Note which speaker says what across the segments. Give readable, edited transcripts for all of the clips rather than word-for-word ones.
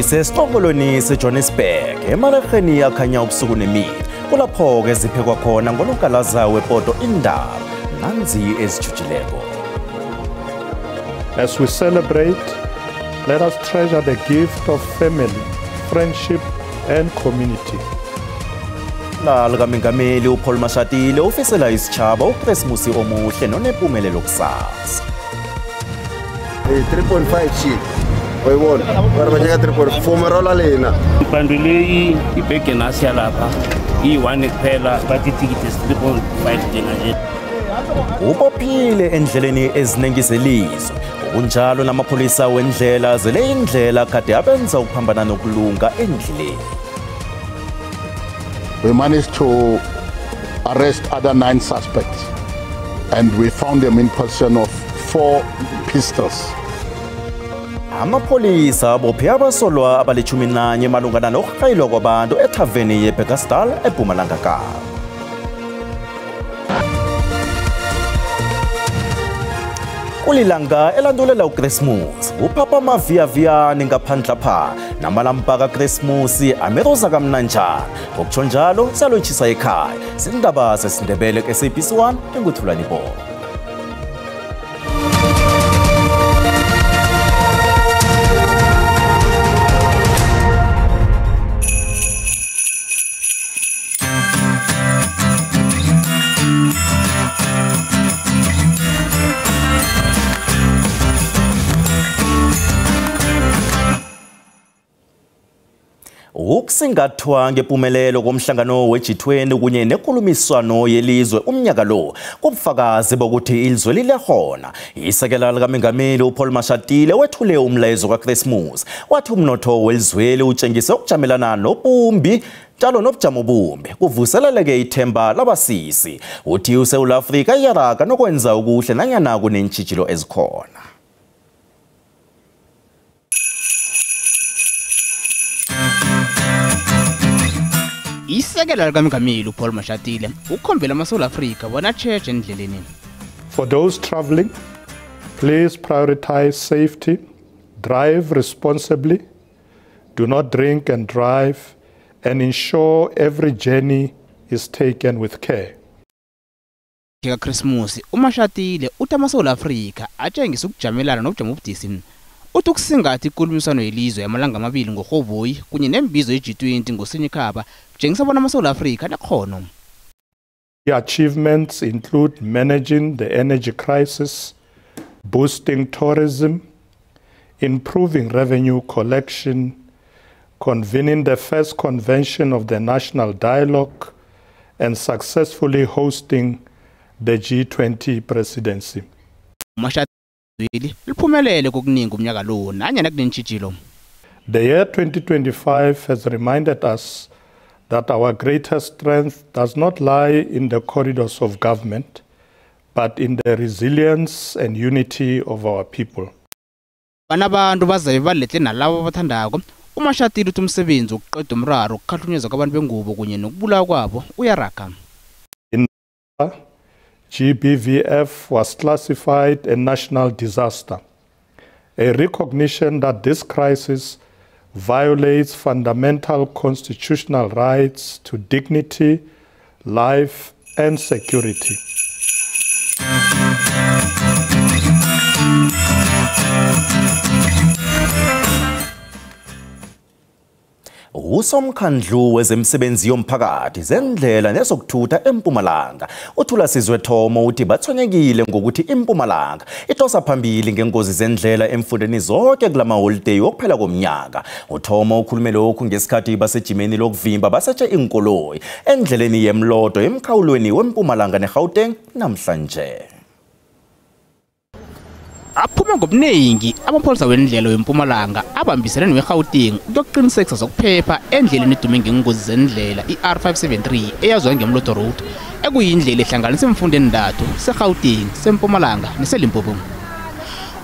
Speaker 1: Sisesiqongolweni seJohannesburg emalaheni yakhanya ubusuku nemini kulapho-ke ziphekwa khona ngoNonkalaza wepoto indaba nanzi ezijujileko.
Speaker 2: As we celebrate, let us treasure the gift of family, friendship and community.
Speaker 1: La likaMengameli uPaul Mashatile ufisela isitshaba uKrismusi omuhle nonempumelelo kusasa.
Speaker 3: 3.5 shit. Oyibona, barabanyeka 3.4 marola lena.
Speaker 4: Bandule ibhege nasiya lapha. I1 kuphela bathi ticket 3.5 njengaje.
Speaker 1: Ubophile endleleni ezinengiselizwe. Kunjalo namapholisa wendlela zele indlela kade abenza ukuphambana nokulunga endleleni.
Speaker 5: We managed to arrest other 9 suspects and we found them in possession of 4 pistols.
Speaker 1: Amapholisa bophe abasolwa abali-11 malungana nokukrayilwa kwabantu ethaveni yeBurgersdal eMpumalanga Kapa. Kulilanga elandulela uKrismusi uPapa Maviaviyani ngaphandla pha namalampa kaKrismusi ameroza kamnanjani. Ngokutsho njalo siyaloyitshisa ekhaya zindaba zesiNdebele ku-SABC1 enguThulani Bo. Ukusingathwa ngempumelelo komhlangano we-G20 kunye nenkulumiswano yelizwe umnyaka lo kubufakazi bokuthi ilizwe lilehona. Isekela likaMengameli uPaul Mashatile wethule umlayezo kaKrismusi wathi umnotho welizweli utshengise ukujamelana nobumbi njalo nobujamo bumbi kuvuseleleke ithemba labasisi. Uthi uSouth Africa iyaraga nokwenza okuhle nanyana kunentshijilo ezikhona.
Speaker 6: Isekela likaMengameli uPaul Mashatile ukhombela amaSouth Africa bona tsheje endleleni.
Speaker 2: For those traveling, please prioritize safety, drive responsibly, do not drink and drive, and ensure every journey is taken with care.
Speaker 6: Krismusi uMashatile uthi amaSouth Africa atshengisa ukujamelana nobujamo obudisi. Uthi ukusingatha inkulumiswano yelizwe yamalanga amabili ngoRhoboyi kunye nembizo ye-G20 ngoSinyikhaba kutshengisa bona amaSouth Africa anekhono.
Speaker 2: The achievements include managing the energy crisis, boosting tourism, improving revenue collection, convening the first convention of the National Dialogue, and successfully hosting the G20 presidency. The year 2025 has reminded us that our greatest strength does not lie in the corridors of government, but in the resilience and unity of our people.
Speaker 6: uMashatile uthi umsebenzi wokuqeda umraro ukukhahlunyaza kwabantu bengubo kunye nokubulawa kwabo uyaraga.
Speaker 2: GBVF was classified a national disaster, a recognition that this crisis violates fundamental constitutional rights to dignity, life, and security.
Speaker 1: Usomkhandlu wezemsebenzi yomphakathi zendlela nezokuthutha eMpumalanga uThulasizwe Thomo uthi bathonyekile ngokuthi iMpumalanga itosa phambili ngengozi zendlela emfundeni zonke kulama-holiday wokuphela komnyaka. uThomo ukhulume lokhu ngesikhathi basejimeni lokuvimba basetshe inkoloyi endleleni yemlodo emkhawulweni weMpumalanga neGauteng namhlanje.
Speaker 6: Aphuma ngobuningi amapholisa wendlela weMpumalanga abambiselene neGauteng ukuqinisekisa zokuphepha endleleni edume ngengozi zendlela iR573 eyazwa ngemlodo road ekuyindlela ehlanganisa emfundeni ndathu seGauteng seMpumalanga neseLimpopo.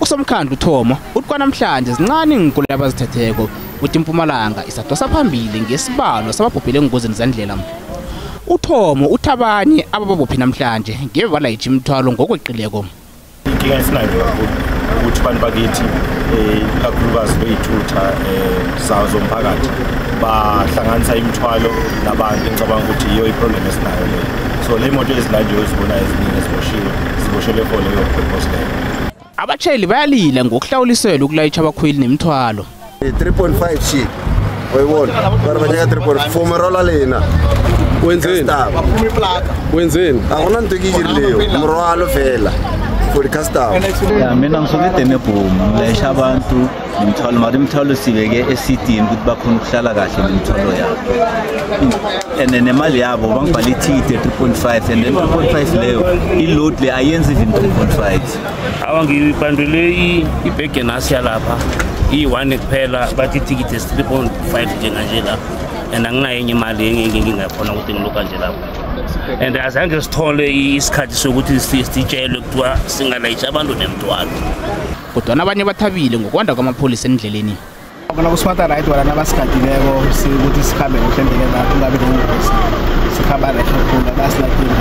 Speaker 6: Usomkhandlu uThomo uthi kwanamhlanje zincane inkoloyi abazithetheko uthi iMpumalanga isadosa phambili ngesibalo sababhubhele engozini zendlela. uThomo uthi abanye abababophi namhlanje ngeve balayitjha imithwalo ngokweqileko.
Speaker 4: Inkinga esinayo kakhulu
Speaker 7: ukuthi abantu bakithi ikakhulukazi beyithutha zomphakathi bahlanganisa imithwalo nabantu. Ngicabanga ukuthi iyo iproblem esinayo leyo. So le moto ezilanje uzibona eziningi ziboshelwe for leyo purpose leyo.
Speaker 6: Abatshayeli bayalila ngokuhlawuliselwa ukulayitsha abakhweli nemithwalo.
Speaker 3: 3.5 shit. Oyibona. Bara banyaka 3.4 fomerola lena. Wenzeni? Akuna nto ekijirileyo. Umrwalo vela. For the customer.
Speaker 8: Ya mina ngisokede nebhomu layisha abantu nemithwalo mari imithwalo sibeke esidini ukuthi bakhona ukuhlala kahle nemithwalo yabo. And nemali yabo bangibhala itikiti 3.5 and then 3.5 leyo i-load le ayenzi even 3.5.
Speaker 4: Awangibandule ibhege nasiya lapha i-1 kuphela bathi itikiti 3.5 njenganje lapha. And anginayo enye imali engingafuna ukuthi ngiloka nje lapha. And azange sithole isikhathi sokuthi sitshelwe kuthiwa singalayitsha abantu nemithwalo.
Speaker 6: Kodwa nabanye bathabile ngokwanda kwamapholisa endleleni.
Speaker 9: Bona kusiphatha right wala nabasigadileko ukuthi sikhambe ngohlendlela kungabi nengozi. Sikhamba rehe khona basilakini.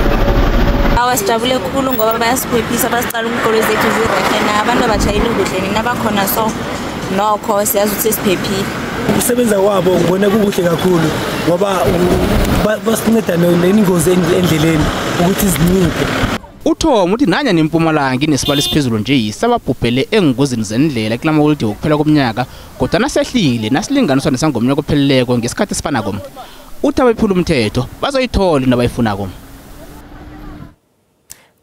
Speaker 10: Awasijabule kakhulu ngoba bayasiphephisa basicala umgolo zethu zirehe nabantu abajayile ukudleni nabakhona so nokho siyazi ukuthi siphephile.
Speaker 11: Ukusebenza kwabo ngibona kukuhle kakhulu ngoba basinceda nengozi endleleni ukuthi zinciphe.
Speaker 6: Uthoma uthi nanya neMpumalanga inesibalo esiphezulu nje yisababhubhele engozini zendlela kulama holide ukuphela komnyaka kodwa nasehlile nasilinganiswa nesangomnyaka opheleleko ngesikhathi esifana kom. Uthi abayiphula umthetho bazoyithola nabayifunako.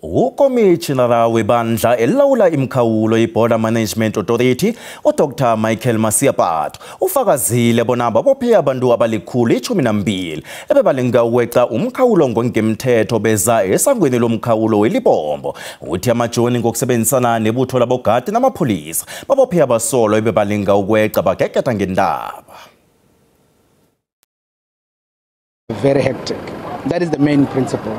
Speaker 1: Ukomishinara webandla elawula imkhawulo iBorder Management Authority uDr Michael Masiapato ufakazile bona babophe abantu abalikhulu-12 ebebalinga ukweqa umkhawulo ngongemthetho beza esangweni lomkhawulo welibombo. Uthi amajoni ngokusebenzisana nebutho labogadi namapholisa babophe abasolo ebebalinga ukweqa bagegeda ngendaba.
Speaker 9: Very hectic. That is the main principle.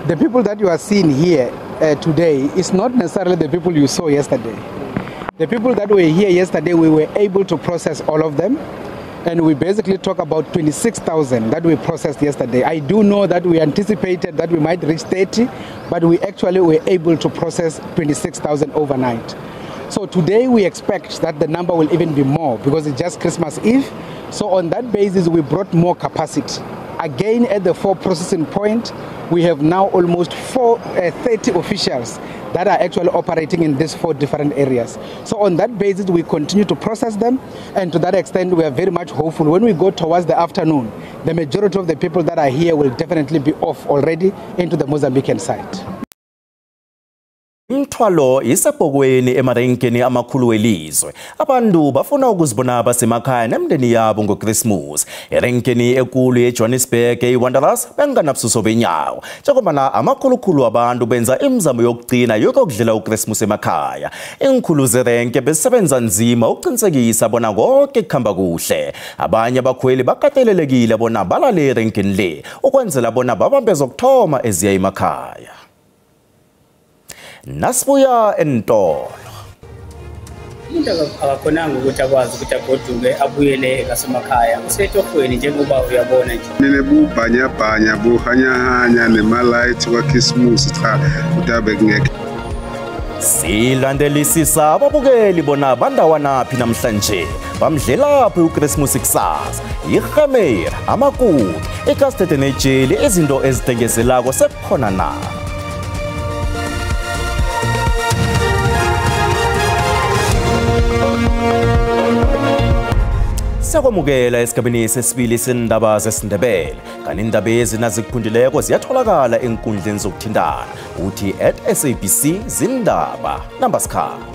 Speaker 9: The people that you are seeing here today is not necessarily the people you saw yesterday. The people that were here yesterday, we were able to process all of them. And we basically talk about 26,000 that we processed yesterday. I do know that we anticipated that we might reach 30, but we actually were able to process 26,000 overnight. So today we expect that the number will even be more because it's just Christmas Eve. So on that basis, we brought more capacity. Again, at the 4 processing point, we have now almost 30 officials that are actually operating in these 4 different areas. So on that basis, we continue to process them. And to that extent, we are very much hopeful. When we go towards the afternoon, the majority of the people that are here will definitely be off already into the Mozambican side.
Speaker 1: Imthwalo isebhokweni emarenkeni amakhulu welizwe. Abantu bafuna ukuzibona basemakhaya nemndeni yabo ngoChristmas. Erenkeni ekulu eJohannesburg eWanderers benganabususo benyawo. Njengoba amakhulukhulu abantu benza imizamo yokugcina yokudlela uChristmas emakhaya. Inkhulu zerenke besebenza nzima ukuqinisekisa bona konke kuhamba kuhle. Abanye abakhweli bakatelelekile bona balale erenkeni le ukwenzela bona babambe zokuthoma eziya emakhaya. Nasibuya entolo.
Speaker 12: Umuntu akakhonanga ukuthi akwazi ukuthi agoduke abuyele kasemakhaya. Usetohweni njengoba uyabona nje.
Speaker 13: Mina bubhanya buhanya nemalight waKhisimusi cha utabe kungeke.
Speaker 1: Silandelisisa ababukeli bona bandawanaphi namhlanje. Bamdlelaphi uChristmas kusasa. Ihamera, amakuki, ikastete nejeli izinto ezitengezelako sekukhona na. Siyakwamukela esigabeni sesibili sendaba zesiNdebele. Kanti indaba ezinazikhundileko ziyatholakala enkundleni zokuthintana. Uthi @SABC Zindaba Nambasikhambe.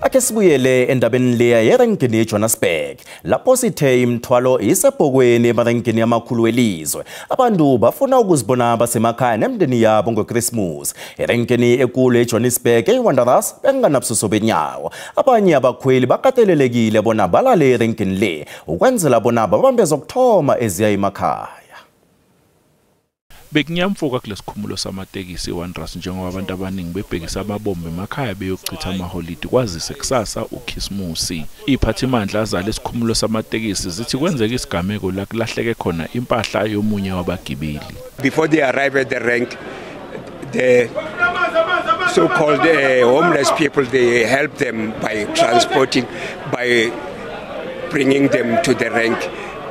Speaker 1: Ake sibuyele endabeni leya yerenkeni eJohannesburg. Lapho sithe imthwalo isebhokweni emarenkeni amakhulu welizwe. Abantu bafuna ukuzibona basemakhaya nemndeni yabo ngoChristmas. Erenkeni ekulu eJohannesburg eWanderers benganabususo benyawo. Abanye abakhweli bakatelelekile bona balale erenkeni le ukwenzela bona babambe zokuthoma eziya emakhaya.
Speaker 14: Bekunyamfuka kulesikhumulo samatekisi eWanderers njengoba abantu abaningi bebhekisa amabombe emakhaya beyochitha amaholide kwazise kusasa uKhisimusi. Iphathimandla zale sikhumulo samatekisi zithi kwenzeka isigameko la kulahleke khona impahla yomunye wabagibeli.
Speaker 15: Before they arrive at the rank, so-called homeless people, they help them by transporting, by bringing them to the rank.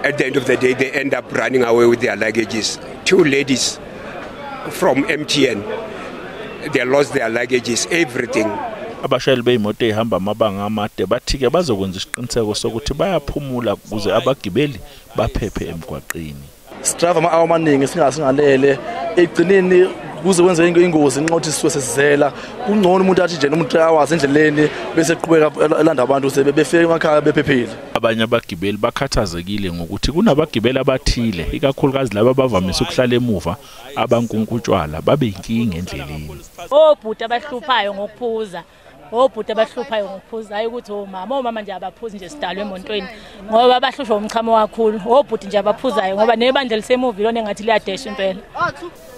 Speaker 15: At the end of the day, they end up running away with their luggages. 2 ladies from MTN, they lost their luggages, everything.
Speaker 14: Abashayeli beimoto ehamba amabanga amade bathi ke bazokwenza isiqiniseko sokuthi bayaphumula ukuze abagibeli baphephe emgwaqeni.
Speaker 16: Sidrava ama amaningi singalele egcineni kuze kwenze ingozi inqothi sisuke sesizela kungcono umuntu athi nje umuntu awazi endleleni bese eqhubeka elanda abantu sebefika emakhaya bephephile.
Speaker 14: Abanye abagibeli bakhathazekile ngokuthi kunabagibeli abathile ikakhulukazi laba abavamise ukuhlala emuva abankunkutshwala babe inkinga endleleni.
Speaker 17: Obhuti abahluphayo ngokuphuza obhuti abahluphayo ngokuphuza hayi ukuthi omama nje abaphuzi nje sidalwe emontweni ngoba bahlushwa umchamo kakhulu obhuti nje abaphuzayo ngoba nebandla lisemuvi lona engathi liyadesha impela.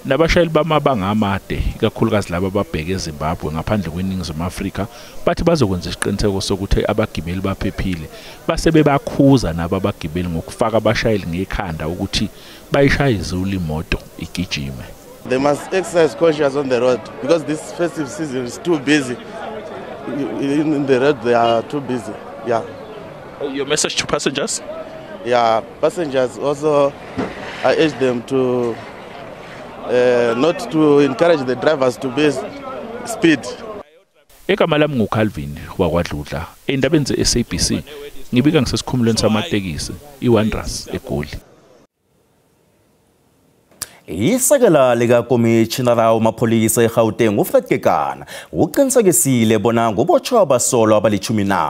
Speaker 14: Nabashayeli bamabanga amade ikakhulukazi laba ababheke eZimbabwe ngaphandle kweNingizimu Afrika bathi bazokwenza isiqiniseko sokuthi abagibeli baphephile base bebakhuza nabo abagibeli ngokufaka abashayeli ngekhanda ukuthi bayishayize imoto igijime.
Speaker 18: They must exercise caution on the road because this festive season is too busy. In the road they are too busy. Yeah.
Speaker 14: Your message to passengers?
Speaker 18: Yeah, passengers also I urge them to not to encourage the drivers to be speed.
Speaker 14: Egama lami nguCalvin wakwaDludla endabeni zeSABC ngibika ngisesikhumulweni samatekisi iWonders eGoli.
Speaker 1: Isekela likakomishinala wamapholisa eGauteng uFred Kekana uqinisekisile bona ngubotshwa abasolwa abali-11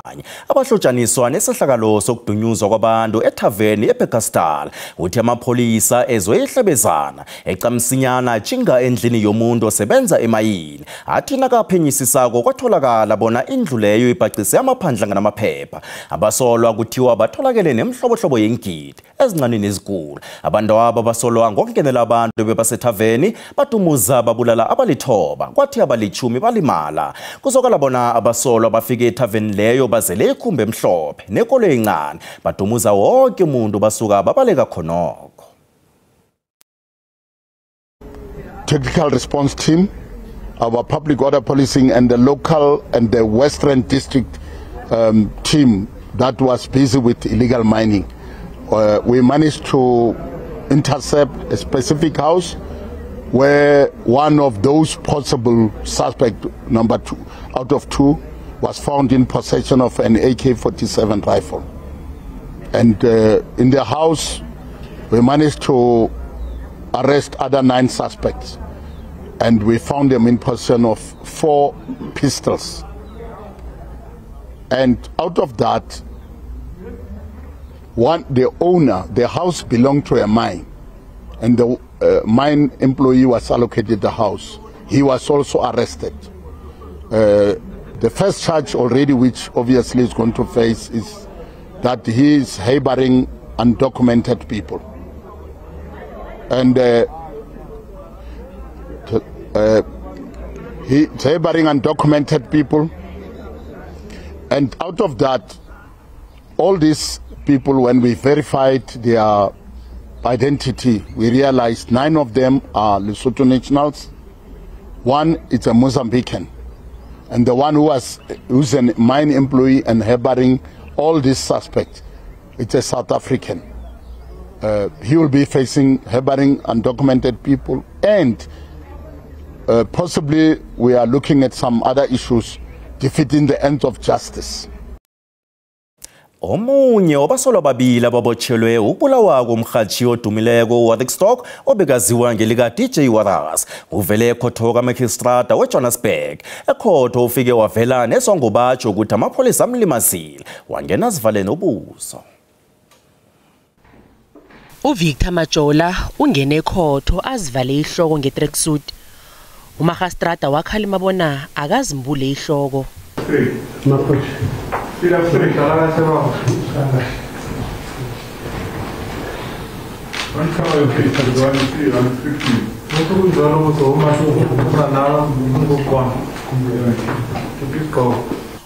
Speaker 1: abahlotshaniswa nesehlakalo sokudunyuzwa kwabantu ethaveni ePekastal. Uthi amapholisa ezoyihlebezana ecamsinyana jinga endlini yomuntu osebenza emayini athi nakaphenyisisako kwatholakala bona indlu leyo ibhacise amaphandla namaphepha. Abasolwa kuthiwa batholakele nemhlobohlobo yengidi ezincane nezikulu. Abantu aba basolwa ngokungenela abantu bebasethaveni batumuza babulala abalithoba kwathi abali-10 balimala. Kuzokala bona abasolwa bafike ethaveni leyo bazele ikhumbe emhlophe nekolo encane badumuza wonke umuntu basuka babaleka khonoko.
Speaker 5: Technical response team, our public order policing and the local and the Western District team that was busy with illegal mining. We managed to intercept a specific house where one of those possible suspects, number 2 out of 2, was found in possession of an AK-47 rifle. And in the house, we managed to arrest other 9 suspects. And we found them in possession of 4 pistols. And out of that, the owner, the house belonged to a mine, and the mine employee was allocated the house. He was also arrested. The first charge already, which obviously is going to face, is that he is harboring undocumented people. And he's harboring undocumented people. And out of that, all these people, when we verified their identity, we realized 9 of them are Lesotho nationals. 1 is a Mozambican, and the one who's a mine employee and harboring all these suspects, it's a South African. He will be facing harboring undocumented people, and possibly we are looking at some other issues defeating the ends of justice.
Speaker 1: Omunye wabasolwa babili ababotshelwe ukubulawa komrhatshi odumileko uWathickstock obekaziwa ngelika DJ Waras uvele ekhotho kaMagistrata weJohannesburg. Ekhotho ufike wavela nesongo batsho ukuthi amapholisa amlimazile wangena sivaleni ubuso.
Speaker 19: uVictor Majola ungene ekhotho azivale ihloko ngetracksuit. uMagistrata wakhalima bona akazimbule ihloko.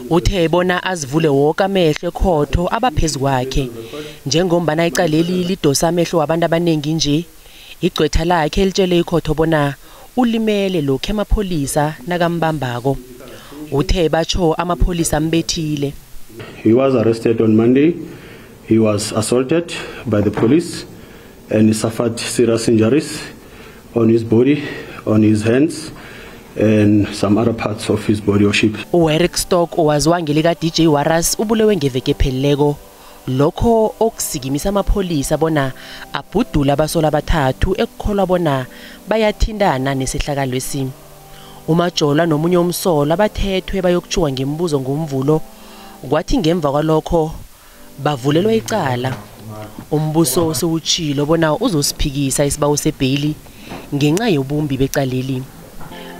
Speaker 19: Uthe bona azivule wonke amehlo ekhotho abaphezulu kwakhe njengombana icaleli lidosa amehlo wabantu abanengi nje. Igcwetha lakhe elitshele ikhotho bona ulimele lokho amapholisa nakambambako. Uthe batsho amapholisa ambethile.
Speaker 20: He was arrested on Monday. He was assaulted by the police and he suffered serious injuries on his body, on his hands and some other parts of his body or shape.
Speaker 19: Eric Stock owaziwa ngelika DJ Waras ubulewe ngeveke epheleleko. Lokho okusikimisa amapholisa bona abhudula abasola abathathu ekukholwa bona bayathindana nesehlakalo esimi. Umajola nomunye umsolo abathethwe bayokutshuwa ngembuzo ngomvulo kwathi ngemva kwalokho bavulelwa icala. Umbuso sewutshilo bona uzosiphikisa isibawo sebheli ngenxa yobumbi becaleli.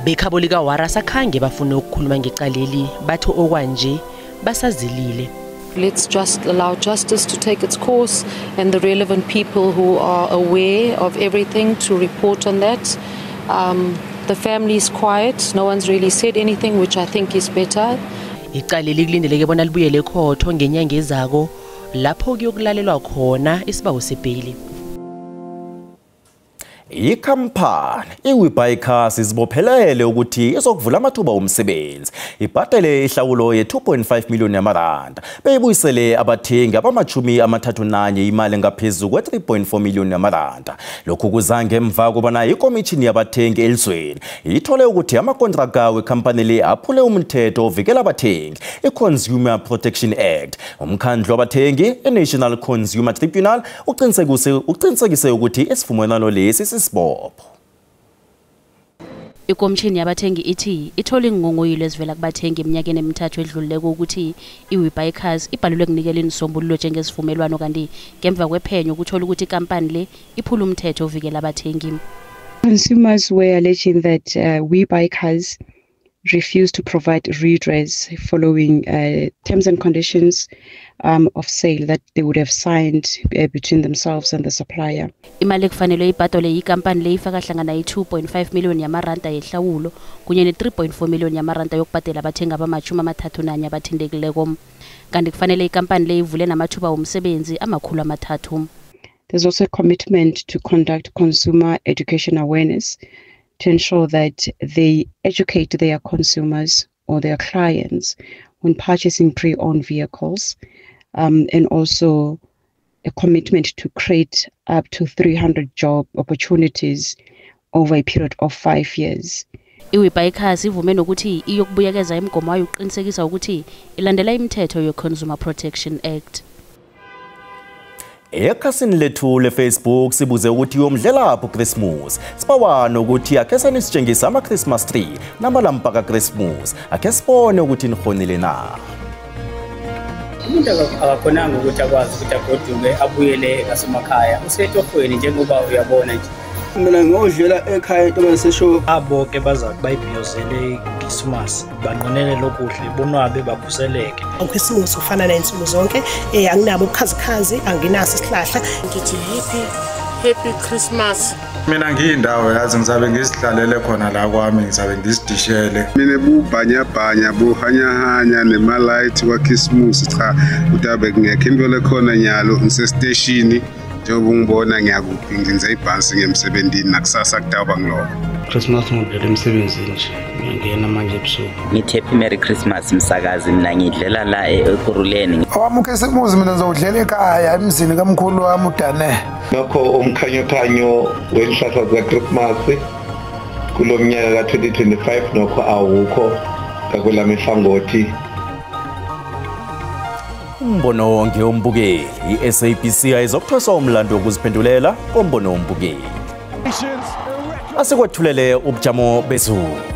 Speaker 19: Bekhabo lika Waras akhange bafune ukukhuluma ngecaleli bathi okwanje basazilile.
Speaker 21: Let's just allow justice to take its course and the relevant people who are aware of everything to report on that. The family is quiet. No one's really said anything, which I think is better.
Speaker 19: Icaleli kulindeleke bona libuyele ekhotho ngenyanga ezako lapho kuyokulalelwa khona isibawo sebheli.
Speaker 1: Ikhampani iWeBuyCars izibophelele ukuthi izokuvula amathuba omsebenzi ibhadele ihlawulo ye2.5 million yamaranda beyibuyisele abathengi abama-31 imali engaphezulu kwe3.4 million yamaranda. Lokhu kuzange emva kobana ikomishini yabathengi elizweni ithole ukuthi amakontraka wekhampani le aphule umthetho ovikela abathengi iConsumer Protection Act. Umkhandlu wabathengi iNational Consumer Tribunal uqinisekise ukuthi isivumelwano lesi sibopho.
Speaker 22: Ikomishini yabathengi ithi ithole ingongoyilo ezivela kubathengi eminyakeni emithathu edluleko ukuthi iWeBuyCars ibhalelwe kunikela inisombululo njengesivumelwano kanti ngemva kwephenyo ukuthola ukuthi ikampani le iphula umthetho ovikela abathengi.
Speaker 23: Consumers were alleging that WeBuyCars refused to provide redress following terms and conditions of sale that they would have signed between themselves and the supplier.
Speaker 22: Imali kufanele ibhadole ikampani le ifaka hlangana i2.5 million yamaranda yehlawulo kunye ne3.4 million yamaranda yokubhadela abathengi abama-31 abathindekileko. Kanti kufanele ikampani le ivule namathuba omsebenzi ama-300.
Speaker 23: There's also a commitment to conduct consumer education awareness to ensure that they educate their consumers or their clients when purchasing pre-owned vehicles, and also a commitment to create up to 300 job opportunities over a period of 5 years.
Speaker 22: iWeBuyCars ivume nokuthi iyokubuyekeza imigomo wayo uqinisekisa ukuthi ilandela imithetho ye-Consumer Protection Act.
Speaker 1: Ekhasini lethu leFacebook sibuze ukuthi yomdlelapho Christmas. Sibawana ukuthi akhe sanisitshengisa ama-Christmas tree namalampa kaChristmas. Akhe sibone ukuthi nikhonile na.
Speaker 12: Umuntu akakhonanga ukuthi akwazi ukuthi agoduke abuyele kasemakhaya. Usetofweni njengoba uyabona nje.
Speaker 24: Mina ngodlela ekhaya into ngisesho abo ke bazathi bayibhiyozele iChristmas banqonele lokuhle bonwabe bakhuseleke.
Speaker 25: uChristmas ufana nensuku zonke anginabo ubukhazikhazi anginaso isihlahla ngithi happy Christmas.
Speaker 26: Mina ngiyindawo yazi ngizabe ngisidlalele khona la kwami ngizabe ngisidishele.
Speaker 13: Mina bubhanya buhanyahanya nemalight waKhisimusi cha utabe ngekho into lekhona nyalo ngisestation njengoba ngibona ngiyakuphi ngenza ibhasi ngemsebenzini nakusasa kutaba ngiloko.
Speaker 24: Christmas ngidlela emsebenzini nje ngiyangena manje ebusuku.
Speaker 27: Ngithi happy merry Christmas msakazi mina ngidlela la eKuruleni.
Speaker 28: Owamukhesemuzi mina ngizodlela ekhaya emzini kamkhulu wami uDane.
Speaker 29: Nokho umkhanyo wenhlahla zaChristmas kulomnyaka ka2025 nokho awukho kakwelami hlangothi.
Speaker 1: Umbono wonke umbukeli iSABC ayizokuthwesa umlando wokuziphendulela kombono wombukeli. Asikwethulele ubujamo bezulu.